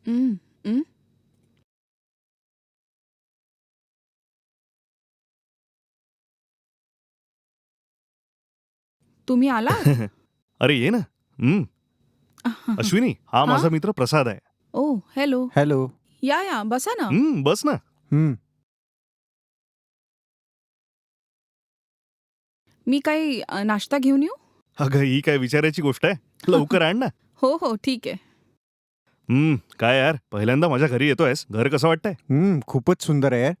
हं, हं. तुम्ही आलात? अरे ये ना. अश्विनी, हा हां? माझा मित्र प्रसाद आहे. ओह, हॅलो. हॅलो. या, बसा ना. बस ना. हं. मी काही नाश्ता घेऊन येऊ? अगं ही काय विचारायची गोष्ट आहे. लवकर आण ना. हो, हो, ठीक आहे. काय यार, पहिल्यांदा माझ्या घरी येतोयस. घर कसं वाटतंय? खूपच सुंदर आहे यार.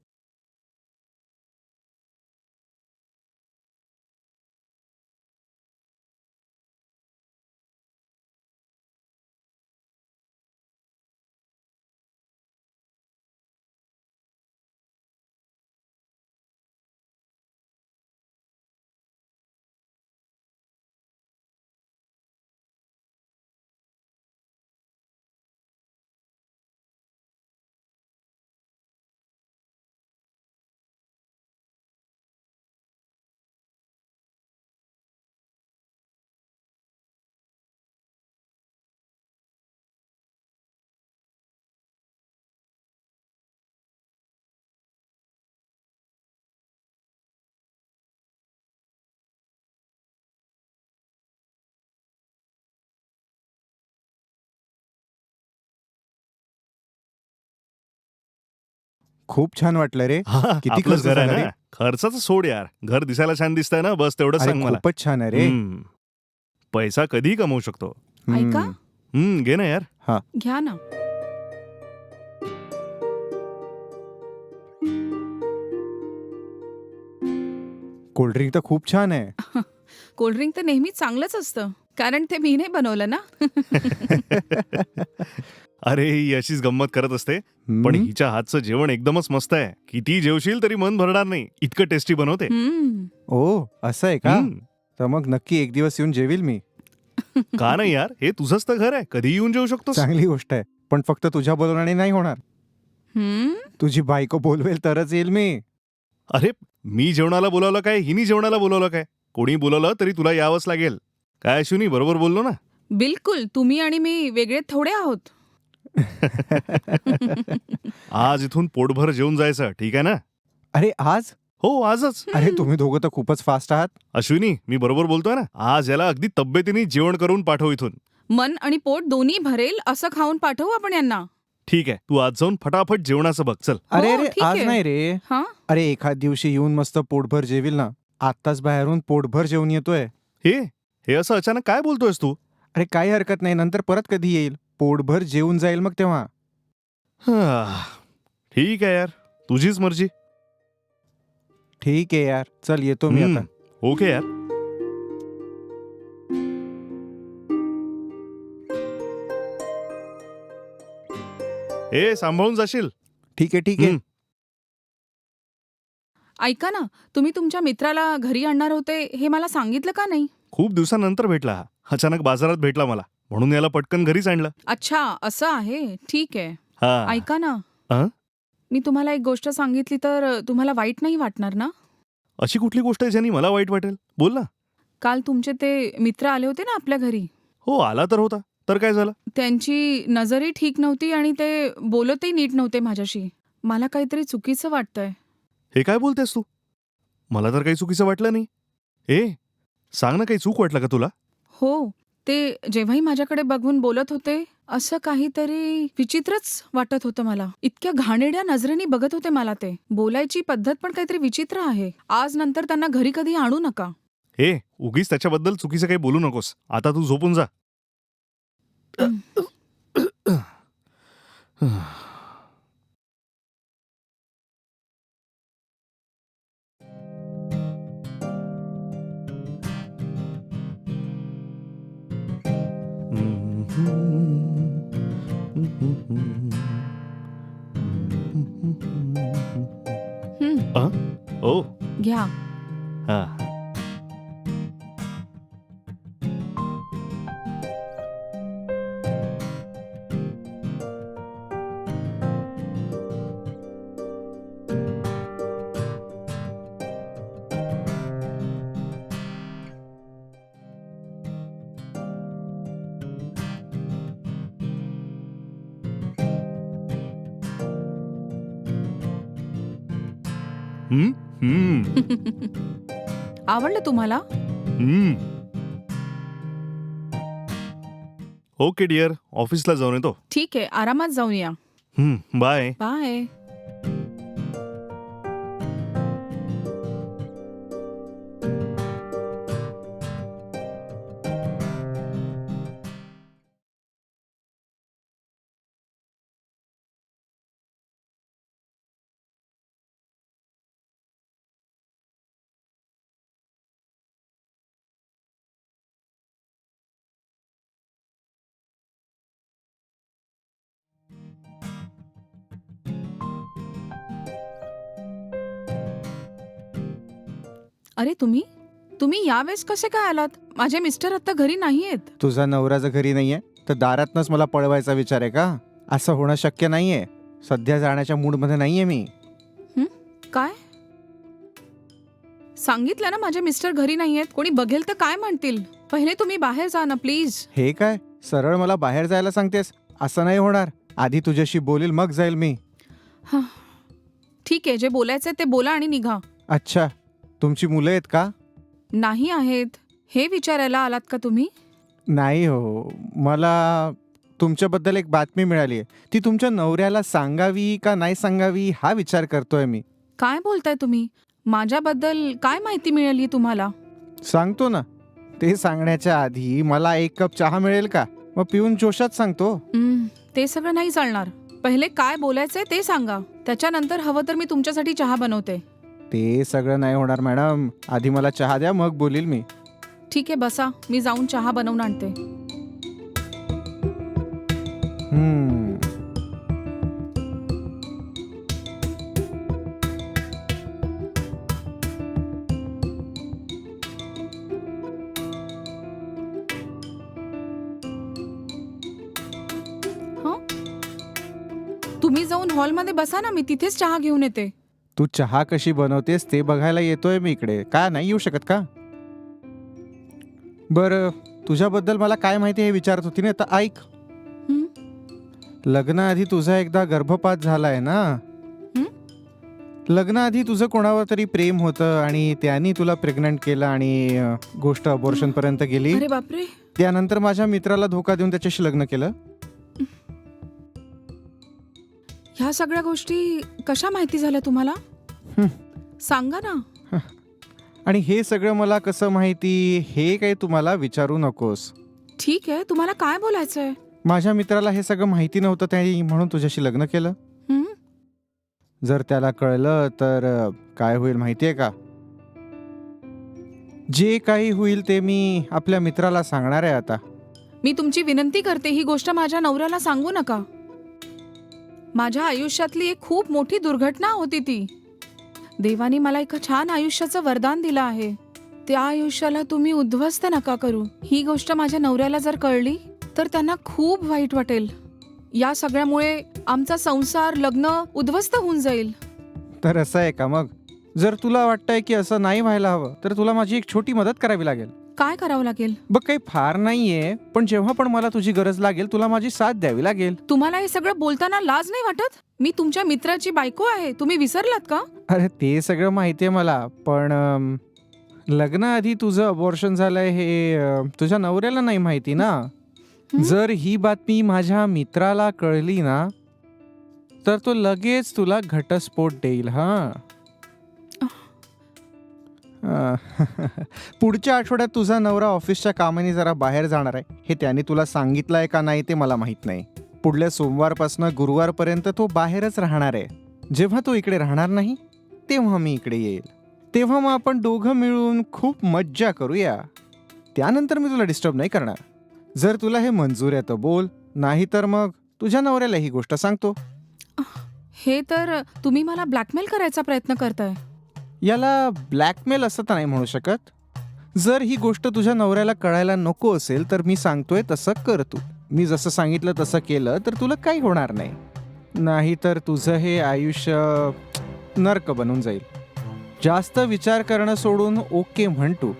खूप छान वाटलं रे. हा, किती आपलंच खर्च घर आहे झाला रे? ना. खर्चाचं सोड यार. घर दिसायला छान दिसतंय ना, बस तेवढंच अरे सांग मला. खूपच छान आहे रे. पैसा कधीही कमवू शकतो. ऐका. घे ना यार. हां. घ्या ना. कोल्ड्रिंक तर खूप छान आहे. कोल्ड्रिंक तर नेहमीच चांगलंच असतं. कारण ते मी नाही बनवलं ना. अरे ही अशीच गंमत करत असते. पण हं. हिच्या हातचं जेवण एकदमच मस्त आहे. किती जेवशील तरी मन भरणार नाही. इतकं टेस्टी बनवते. हं. ओ, असं आहे का? हम्म. तर मग नक्की एक दिवस येऊन जेवील मी. का नाही यार, हे तुझंच तर घर आहे. कधी येऊन जेवू शकतोस. चांगली गोष्ट आहे. पण फक्त तुझ्या बोलवण्याने नाही होणार. हं? तुझी बायको बोलवेल तरच येईल मी. अरे मी जेवणाला बोलावलं काय, हिनी जेवणाला बोलावलं काय? कोणी बोलावलं तरी तुला यावंच लागेल. काय अश्विनी, बरोबर बोललो ना? बिलकुल. तुम्ही आणि मी वेगळे थोडे आहोत. आज इथून पोटभर जेवून जायचं, ठीक आहे ना? अरे आज? हो आजच. अरे तुम्ही दोघं तर खूपच फास्ट आहात. अश्विनी, मी बरोबर बोलतोय ना? आज याला अगदी तब्येतीने जेवण करून पाठव इथून. मन आणि पोट दोन्ही भरेल असं खाऊन पाठवू आपण यांना. ठीक आहे, तू आज जाऊन फटाफट जेवणाचं बघ, चल. अरे हो, अरे ठीक आज आहे. नाही रे. हां? अरे एखाद दिवशी येऊन मस्त पोटभर जेवील ना. आत्ताच बाहेरून पोटभर जेवून येतोय. हे असं अचानक काय बोलतोयस तू? अरे काही हरकत नाही, नंतर परत कधी येईल. पोटभर जेवून जाईल मग तेव्हा. ठीक आहे यार, तुझीच मर्जी. ठीक आहे यार, चल येतो मी आता. ओके यार. सांभाळून जाशील. ठीक आहे ठीक आहे. ऐका ना, तुम्ही तुमच्या मित्राला घरी आणणार होते हे मला सांगितलं का नाही? खूप दिवसानंतर भेटला हा. अचानक बाजारात भेटला मला, म्हणून याला पटकन घरीच आणलं. अच्छा, असं आहे. ठीक आहे. हा. ऐका ना. अं? मी तुम्हाला एक गोष्ट सांगितली तर तुम्हाला वाईट नाही वाटणार ना? अशी कुठली गोष्ट आहे ज्यानी मला वाईट वाटेल? बोल ना. काल तुमचे ते मित्र आले होते ना आपल्या घरी. हो आला तर होता, तर काय झालं? त्यांची नजरही ठीक नव्हती आणि ते बोलतही नीट नव्हते माझ्याशी. मला काहीतरी चुकीचं वाटतंय. हे काय बोलतेस तू? मला तर काही चुकीचं वाटलं नाही. सांग ना, काही चूक वाटलं का तुला? हो, ते जेव्हाही माझ्याकडे बघून बोलत होते, असं काहीतरी विचित्रच वाटत होतं मला. इतक्या घाणेरड्या नजरेने बघत होते मला ते. बोलायची पद्धत पण काहीतरी विचित्र आहे. आज नंतर त्यांना घरी कधी आणू नका. उगीच त्याच्याबद्दल चुकीचं काही बोलू नकोस. आता तू झोपून जा. ओ. घ्या. हा. हम्म? हम्म. आवडलं तुम्हाला? हम्म. ओके डिअर, ऑफिसला जाऊन येतो. ठीक आहे, आरामात जाऊन या. बाय. बाय. अरे तुम्ही यावेळेस कसे काय आलात? माझे मिस्टर आता घरी नाहीयेत. तुझा नवरा जर घरी नाहीये तर दारातनच मला पळवायचा विचार आहे का? असं होणं शक्य नाहीये. सध्या जाण्याच्या मूडमध्ये नाहीये मी. काय? सांगितलं ना माझे मिस्टर घरी नाहीयेत. कोणी बघेल तर काय म्हणतील? पहिले तुम्ही बाहेर जा ना प्लीज. हे काय सरळ मला बाहेर जायला सांगतेस? असं नाही होणार. आधी तुझ्याशी बोलील मग जाईल मी. ठीक आहे, जे बोलायचंय ते बोला आणि निघा. अच्छा, तुमची मुलं आहेत का? नाही आहेत. हे विचारायला आलात का तुम्ही? नाही हो, मला तुमच्याबद्दल एक बातमी मिळाली आहे. ती तुमच्या नवऱ्याला सांगावी का नाही सांगावी हा विचार करतोय मी. काय बोलताय तुम्ही? माझ्याबद्दल काय माहिती मिळाली तुम्हाला? सांगतो ना. ते सांगण्याच्या आधी मला 1 कप चहा मिळेल का? मग पिऊन जोशात सांगतो. ते सगळं नाही चालणार. पहिले काय बोलायचंय ते सांगा. त्याच्यानंतर हवं तर मी तुमच्यासाठी चहा बनवते. ते सगळं नाही होणार मॅडम. आधी मला चहा द्या मग बोलील मी. ठीक आहे, बसा. मी जाऊन चहा बनवून आणते. हम्म. तुम्ही जाऊन हॉलमध्ये बसा ना, मी तिथेच चहा घेऊन येते. तू चहा कशी बनवतेस ते बघायला येतोय मी इकडे. का नाही येऊ शकत का? बरं, तुझ्याबद्दल मला काय माहिती हे विचारत होती ना, तर ऐक. हं? लग्नाआधी तुझा एकदा गर्भपात झालाय ना? हं? लग्नाआधी तुझं कोणावर तरी प्रेम होतं आणि त्यांनी तुला प्रेग्नंट केलं आणि गोष्ट अबॉर्शन पर्यंत गेली. अरे बापरे. त्यानंतर माझ्या मित्राला धोका देऊन त्याच्याशी लग्न केलं. ह्या सगळ्या गोष्टी कशा माहिती झाल्या तुम्हाला? सांगा ना. आणि हे सगळं मला कसं माहिती हे काही तुम्हाला विचारू नकोस. ठीक आहे, तुम्हाला काय बोलायचंय? माझ्या मित्राला हे सगळं माहिती नव्हतं त्याने म्हणून तुझ्याशी लग्न केलं. हं? जर त्याला कळलं तर काय होईल माहितीये का? जे काही होईल ते मी आपल्या मित्राला सांगणार आहे आता. मी तुमची विनंती करते, ही गोष्ट माझ्या नवऱ्याला सांगू नका. माझ्या आयुष्यातली एक खूप मोठी दुर्घटना होती ती. देवाने मला एक छान आयुष्याचं वरदान दिलं आहे. त्या आयुष्याला तुम्ही उद्ध्वस्त नका करू. ही गोष्ट माझ्या नवऱ्याला जर कळली तर त्यांना खूप वाईट वाटेल. या सगळ्यामुळे आमचा संसार, लग्न उद्ध्वस्त होऊन जाईल. तर असं आहे का मग? जर तुला वाटतंय की असं नाही व्हायला हवं तर तुला माझी एक छोटी मदत करावी लागेल. काय करावं लागेल? बघ, काही फार नाहीये, पण जेव्हा पण मला तुझी गरज लागेल तुला माझी साथ द्यावी लागेल. तुम्हाला हे सगळं बोलताना लाज नाही वाटत? मी तुमच्या मित्राची बायको आहे. तुम्ही विसरलात का? अरे ते सगळं माहितीये मला, पण लग्नाआधी तुझं अबॉर्शन झालंय हे तुझ्या नवऱ्याला नाही माहिती ना. जर ही बातमी माझ्या मित्राला कळली ना तर तो लगेच तुला घटस्फोट देईल. पुढच्या आठवड्यात तुझा नवरा ऑफिसच्या कामाने जरा बाहेर जाणार आहे. हे त्याने तुला सांगितलंय का नाही ते मला माहित नाही. पुढल्या सोमवारपासून गुरुवारपर्यंत तो बाहेरच राहणार आहे. जेव्हा तो इकडे राहणार नाही तेव्हा मी इकडे येईल. तेव्हा मग आपण दोघं मिळून खूप मज्जा करूया. त्यानंतर मी तुला डिस्टर्ब नाही करणार. जर तुला हे मंजूर आहे तर बोल, नाही तर मग तुझ्या नवऱ्याला ही गोष्ट सांगतो. हे तर तुम्ही मला ब्लॅकमेल करायचा प्रयत्न करताय. याला ब्लॅकमेल असं तर नाही म्हणू शकत. जर ही गोष्ट तुझ्या नवऱ्याला कळायला नको असेल तर मी सांगतोय तसं कर तू. मी जसं सांगितलं तसं केलं तर तुला काही होणार नाही. नाही तर तुझं हे आयुष्य नरक बनून जाईल. जास्त विचार करणं सोडून ओके म्हण तू.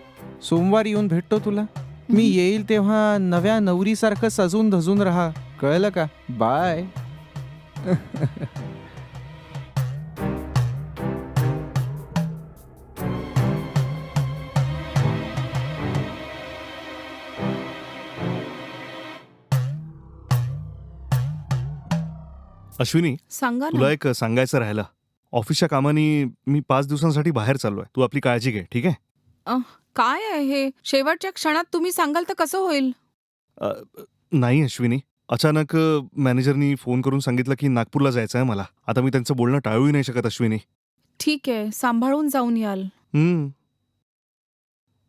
सोमवारी येऊन भेटतो तुला. मी येईल तेव्हा नव्या नवरीसारखं सजून धजून राहा. कळलं का? बाय. अश्विनी, सांगा तुला ना. एक सांगायचं राहिलं. ऑफिसच्या कामानी मी 5 दिवसांसाठी बाहेर चाललोय. तू आपली काळजी घे, ठीक आहे? काय आहे हे? शेवटच्या क्षणात तुम्ही सांगाल तर कसं होईल? अ, नाही अश्विनी. अचानक मॅनेजरनी फोन करून सांगितलं की नागपूरला जायचं आहे मला. आता मी त्यांचं बोलणं टाळूही नाही शकत अश्विनी. ठीक आहे, सांभाळून जाऊन याल. हं.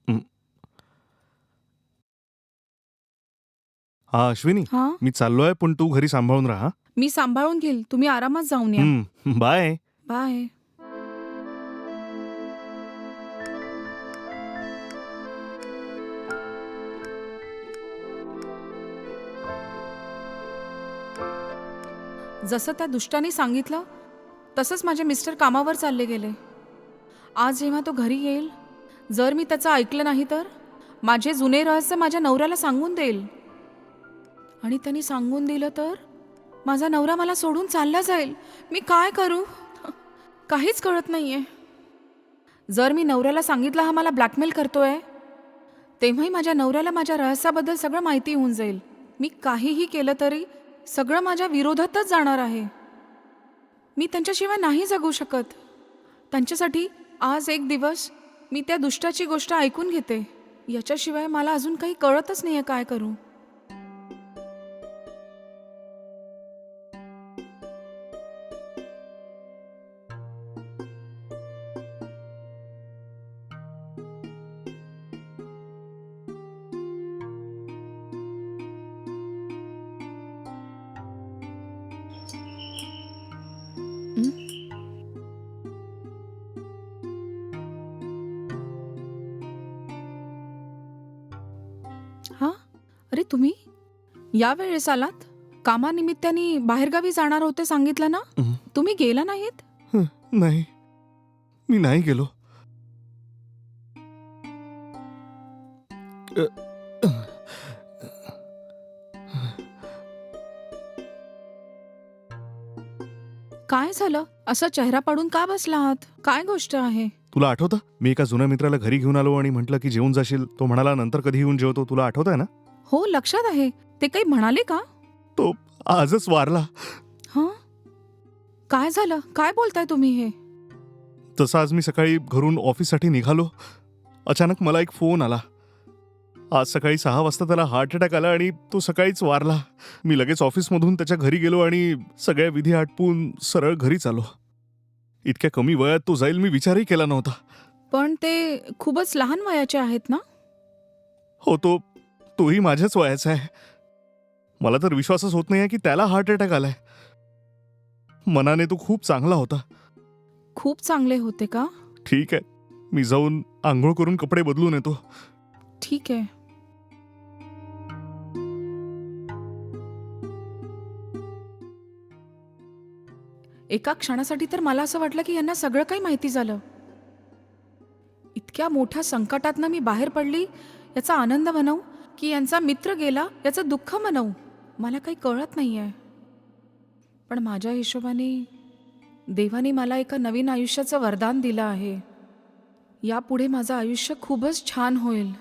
हं. हां, अश्विनी, हां, मी चाललोय पण तू घरी सांभाळून राहा. मी सांभाळून घेईल. तुम्ही आरामात जाऊन या. बाय. बाय. जसं त्या दुष्टाने सांगितलं तसंच माझे मिस्टर कामावर चालले गेले. आज जेव्हा तो घरी येईल, जर मी त्याचं ऐकलं नाही तर माझे जुने रहस्य माझ्या नवऱ्याला सांगून देईल. आणि त्यांनी सांगून दिलं तर माझा नवरा मला सोडून चालला जाईल. मी काय करू? काहीच कळत नाहीये. जर मी नवऱ्याला सांगितलं हा मला ब्लॅकमेल करतोय, तेव्हाही माझ्या नवऱ्याला माझ्या रहस्याबद्दल सगळं माहिती होऊन जाईल. मी काहीही केलं तरी सगळं माझ्या विरोधातच जाणार आहे. मी त्यांच्याशिवाय नाही जगू शकत. त्यांच्यासाठी आज एक दिवस मी त्या दुष्टाची गोष्ट ऐकून घेते. याच्याशिवाय मला अजून काही कळतच नाहीये काय करू. हां, अरे तुम्ही या वेळेस आलात? कामानिमित्ताने बाहेरगावी जाणार होते सांगितलं ना? तुम्ही गेला नाहीत? नाही, मी नाही गेलो. अ, काय झालं? असं चेहरा पाडून का बसला आहात? काय गोष्ट आहे? तुला आठवतं मी एका जुन्या मित्राला घरी घेऊन आलो आणि म्हटलं की जेवून जाशील. तो म्हणाला नंतर कधी येऊन जेवतो. तुला आठवतंय ना? हो, लक्षात आहे. ते काही म्हणाले का? तो आजच वारला. हां, काय झालं? काय बोलताय तुम्ही हे? तसं आज मी सकाळी घरून ऑफिससाठी निघालो. अचानक मला एक फोन आला. आज सकाळी 6 वाजता त्याला हार्ट अटॅक आला आणि तो सकाळीच वारला. मी लगेच ऑफिसमधून त्याच्या घरी गेलो आणि सगळ्या विधी आटपून सरळ घरीच आलो. इतक्या कमी वयात तो जाईल मी विचारही केला नव्हता. पण ते खूपच लहान वयाचे आहेत ना? हो, तोही माझ्याच वयाचा आहे. मला तर विश्वासच होत नाहीये की त्याला हार्ट अटॅक आलाय. मनाने तो खूप चांगला होता. खूप चांगले होते का? ठीक आहे, मी जाऊन आंघोळ करून कपडे बदलून येतो. ठीक आहे. एका क्षणासाठी तर मला असं वाटलं की यांना सगळं काही माहिती झालं. इतक्या मोठ्या संकटातनं मी बाहेर पडली याचा आनंद मनवू की यांचा मित्र गेला याचं दुःख मनवू, मला काही कळत नाहीये. पण माझ्या हिशोबाने देवाने मला एका नवीन आयुष्याचं वरदान दिलं आहे. यापुढे माझं आयुष्य खूपच छान होईल.